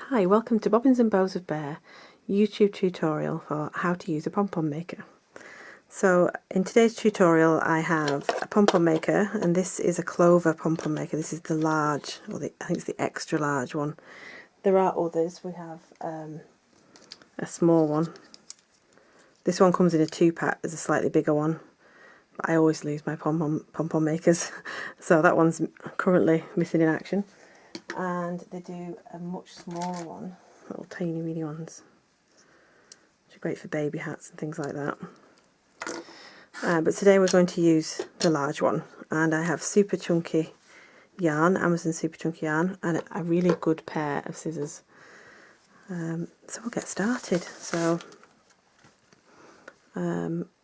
Hi, welcome to Bobbins and Bows of Bear YouTube tutorial for how to use a pom-pom maker. So in today's tutorial I have a pom-pom maker, and this is a Clover Pom Pom Maker. This is the large, or I think it's the extra large one. There are others. We have a small one. This one comes in a 2-pack. There's a slightly bigger one. But I always lose my pom-pom makers, so that one's currently missing in action. And they do a much smaller one, little tiny mini ones, which are great for baby hats and things like that. But today we're going to use the large one, and I have super chunky yarn, Amazon super chunky yarn, and a really good pair of scissors. So we'll get started. So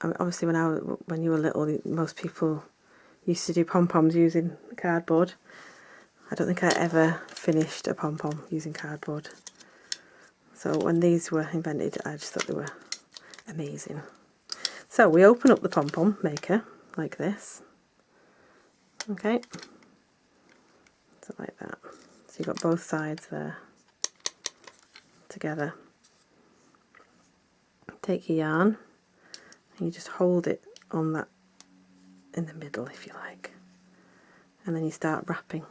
obviously when you were little, most people used to do pom-poms using cardboard. I don't think I ever finished a pom-pom using cardboard. So when these were invented, I just thought they were amazing. So we open up the pom-pom maker like this. Okay. So like that. So you've got both sides there together. Take your yarn and you just hold it on that in the middle, if you like. And then you start wrapping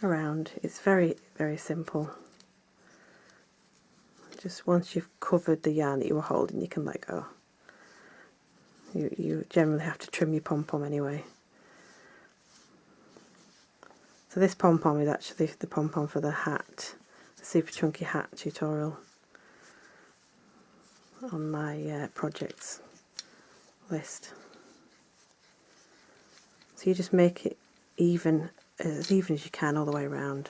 around. It's very, very simple. Just once you've covered the yarn that you were holding, you can let go. You generally have to trim your pom-pom anyway. So this pom-pom is actually the pom-pom for the hat, the super chunky hat tutorial on my projects list. So you just make it as even as you can all the way around.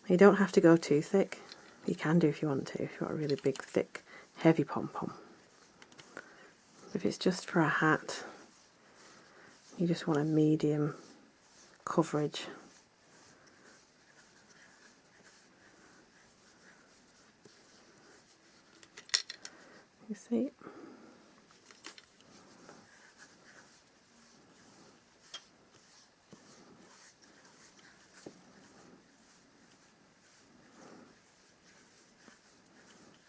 You don't have to go too thick. You can do if you want to, if you want a really big, thick, heavy pom-pom. If it's just for a hat, you just want a medium coverage. You see?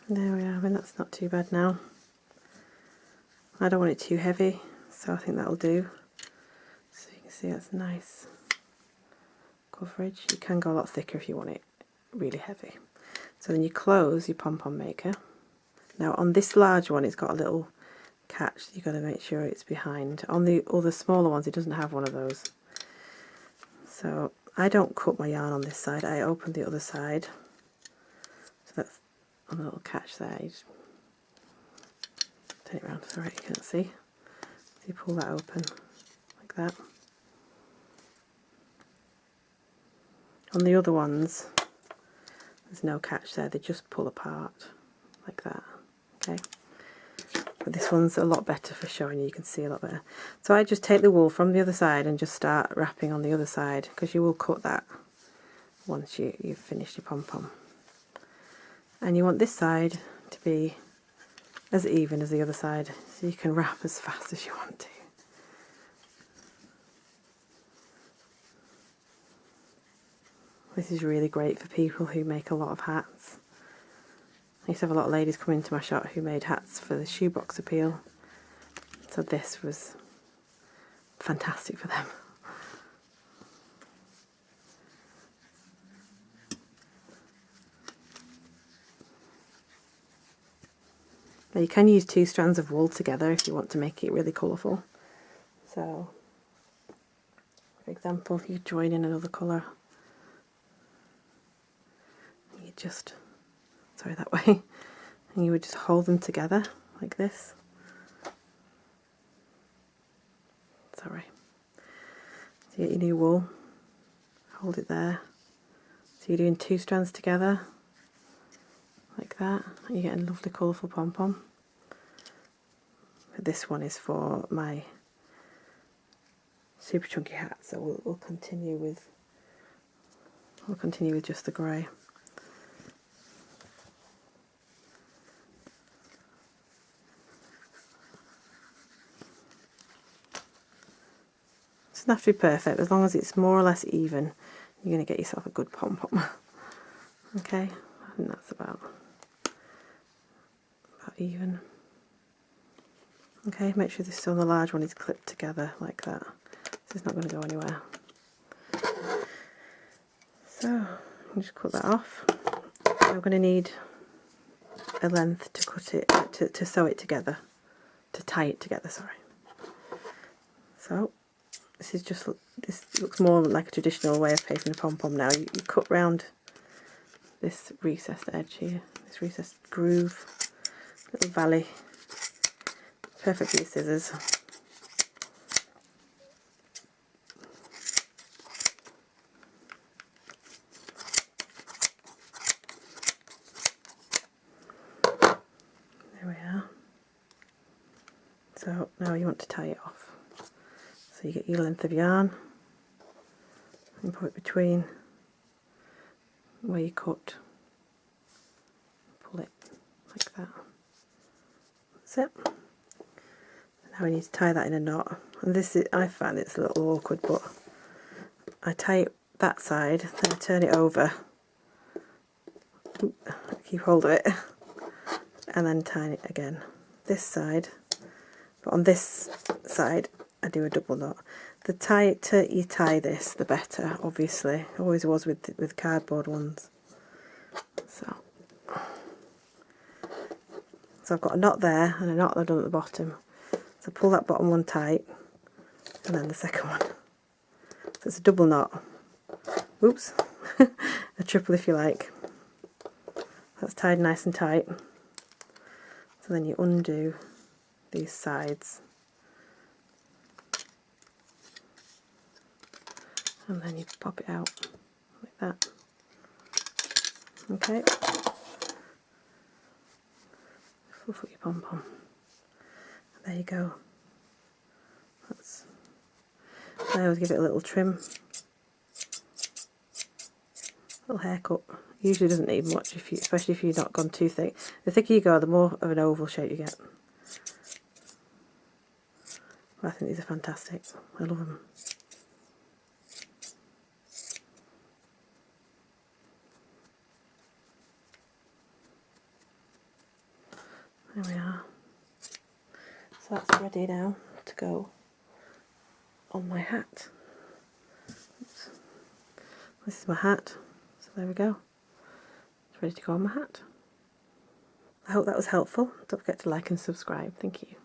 There we are. I mean, that's not too bad now. I don't want it too heavy, so I think that'll do. So you can see that's nice coverage. You can go a lot thicker if you want it really heavy. So then you close your pom-pom maker. Now on this large one, it's got a little catch. You've got to make sure it's behind. On the other smaller ones, it doesn't have one of those. So I don't cut my yarn on this side. I open the other side. So that's a little catch there. You just turn it around. Sorry, you can't see. So you pull that open like that. On the other ones, there's no catch there. They just pull apart like that. Okay. But this one's a lot better for showing you. You can see a lot better. So I just take the wool from the other side and just start wrapping on the other side, because you will cut that once you've finished your pom-pom. And you want this side to be as even as the other side, so you can wrap as fast as you want to. This is really great for people who make a lot of hats. I used to have a lot of ladies come into my shop who made hats for the shoebox appeal, so this was fantastic for them. Now you can use 2 strands of wool together if you want to make it really colourful. So, for example, if you join in another colour, you just, sorry, that way, and you would just hold them together like this. Sorry. So you get your new wool, hold it there. So you're doing 2 strands together, like that, and you're getting a lovely colourful pom-pom. But this one is for my super chunky hat, so we'll continue with just the grey. It doesn't have to be perfect, as long as it's more or less even, you're going to get yourself a good pom-pom. Okay, I think that's about even. Okay, make sure this still the large one is clipped together like that, so it's not going to go anywhere. So just cut that off. We're going to need a length to cut it, to sew it together, to tie it together, sorry. So this looks more like a traditional way of painting a pom-pom now. You cut round this recessed edge here, this recessed groove, little valley, perfect for your scissors. There we are. So now you want to tie it off. So you get your length of yarn and put it between where you cut. Pull it like that. That's it. Now we need to tie that in a knot. And this is, I find it's a little awkward, but I tie it that side, then I turn it over. Keep hold of it. And then tie it again. This side. But on this side, I do a double knot. The tighter you tie this, the better, obviously. Always was with cardboard ones. So I've got a knot there and a knot I've done at the bottom. So pull that bottom one tight, and then the second one. So it's a double knot. Oops, a triple if you like. That's tied nice and tight. So then you undo these sides. And then you pop it out like that. Okay. Fluff up your pom-pom. There you go. I always give it a little trim. Little haircut. Usually doesn't need much, especially if you've not gone too thick. The thicker you go, the more of an oval shape you get. But I think these are fantastic. I love them. There we are. So that's ready now to go on my hat. Oops. This is my hat. So there we go. It's ready to go on my hat. I hope that was helpful. Don't forget to like and subscribe. Thank you.